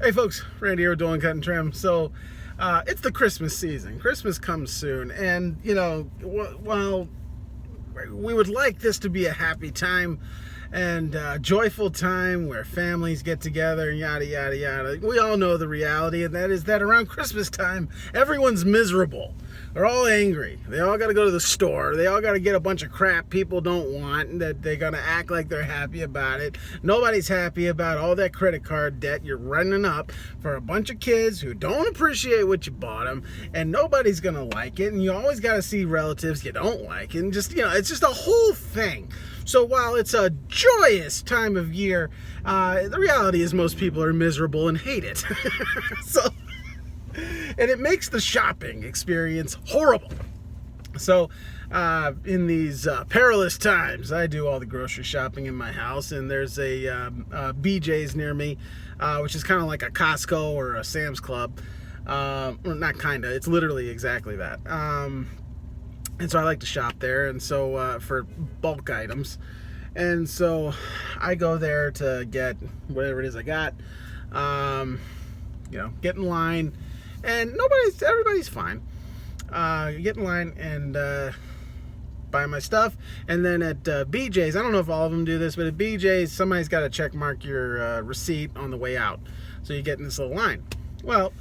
Hey folks, Randy here, Dolan Cut and Trim. So, it's the Christmas season. Christmas comes soon, and while we would like this to be a happy time and joyful time where families get together and yada yada yada, we all know the reality, and that is that around Christmas time, everyone's miserable. They're all angry. They all got to go to the store. They all got to get a bunch of crap people don't want, and that they're going to act like they're happy about it. Nobody's happy about all that credit card debt you're running up for a bunch of kids who don't appreciate what you bought them, and nobody's going to like it. And you always got to see relatives you don't like, and it's just a whole thing. So while it's a joyous time of year, the reality is most people are miserable and hate it. And it makes the shopping experience horrible. So in these perilous times, I do all the grocery shopping in my house, and there's a BJ's near me, which is kind of like a Costco or a Sam's Club. Well, not kind of, it's literally exactly that. And so I like to shop there, and so for bulk items. And so I go there to get whatever it is I got, get in line, and everybody's fine. Get in line and buy my stuff, and then at BJ's, I don't know if all of them do this, but at BJ's, somebody's got to check mark your receipt on the way out, so you get in this little line. Well,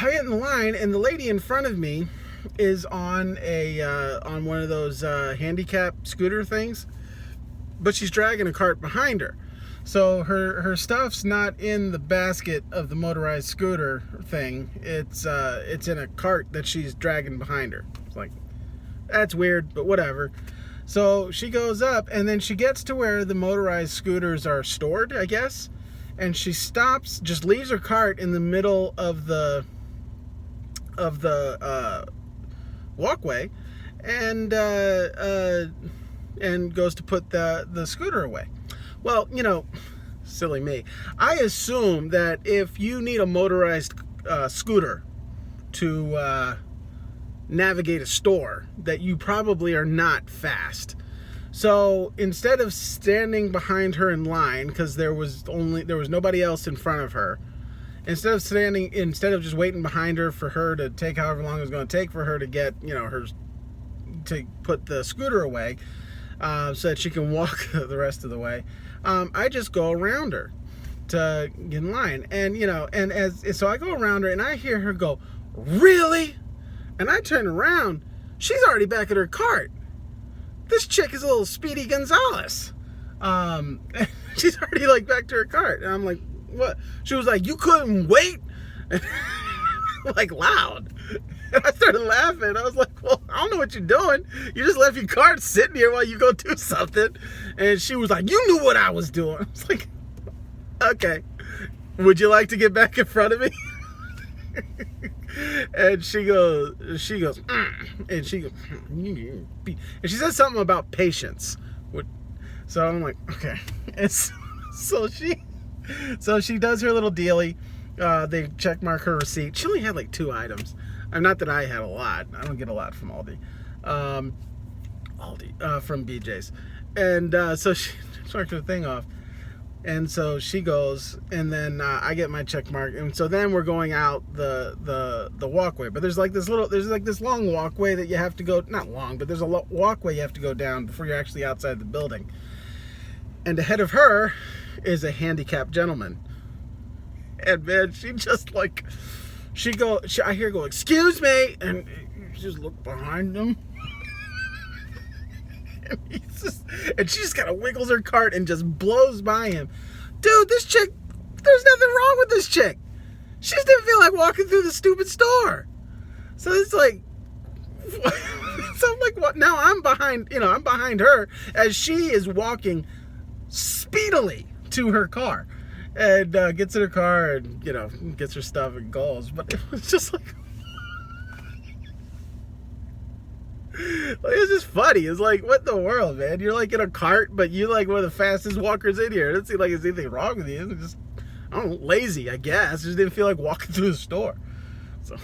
I get in the line, and the lady in front of me is on on one of those handicap scooter things, but she's dragging a cart behind her. So her stuff's not in the basket of the motorized scooter thing. It's in a cart that she's dragging behind her. It's like, that's weird, but whatever. So she goes up, and then she gets to where the motorized scooters are stored, I guess, and she stops, just leaves her cart in the middle of the walkway, and goes to put the scooter away. Well, silly me. I assume that if you need a motorized scooter to navigate a store, that you probably are not fast. So instead of standing behind her in line, because there was nobody else in front of her, instead of just waiting behind her for her to take however long it was going to take for her to get, to put the scooter away, so that she can walk the rest of the way, I just go around her to get in line. And, so I go around her, and I hear her go, "Really?" And I turn around. She's already back at her cart. This chick is a little Speedy Gonzales. She's already, back to her cart. And I'm like, "What?" She was like, "You couldn't wait?" Loud. And I started laughing. I was like, "Well, I don't know what you're doing. You just left your cart sitting here while you go do something." And she was like, "You knew what I was doing." I was like, "Okay. Would you like to get back in front of me?" And she goes, and she goes, and she says something about patience. So I'm like, okay. And so she does her little dealie. They check mark her receipt. She only had 2 items. Not that I had a lot. I don't get a lot from Aldi. From BJ's. And so she marked her thing off. And so she goes, and then I get my check mark. And so then we're going out the walkway. But there's this long walkway that you have to go, not long, but there's a walkway you have to go down before you're actually outside the building. And ahead of her is a handicapped gentleman. And man, she just I hear her go, "Excuse me," and she just look behind him. And she just kind of wiggles her cart and just blows by him. Dude, this chick, there's nothing wrong with this chick. She just didn't feel like walking through the stupid store. So it's like, so I'm like, what? Now I'm behind her as she is walking speedily to her car. And gets in her car and, gets her stuff and goes. But it was just like, it's just funny. It's like, what in the world, man? You're in a cart, but you one of the fastest walkers in here. It doesn't seem like there's anything wrong with you. It's just, I don't know, lazy, I guess. Just didn't feel like walking through the store. So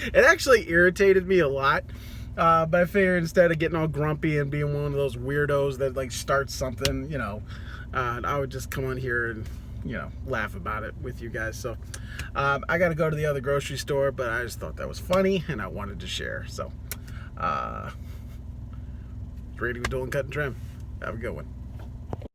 it actually irritated me a lot. But I figured instead of getting all grumpy and being one of those weirdos that starts something, I would just come on here and you know, laugh about it with you guys. So I got to go to the other grocery store, but I just thought that was funny and I wanted to share. So Brady with Dolan Cut and Trim. Have a good one.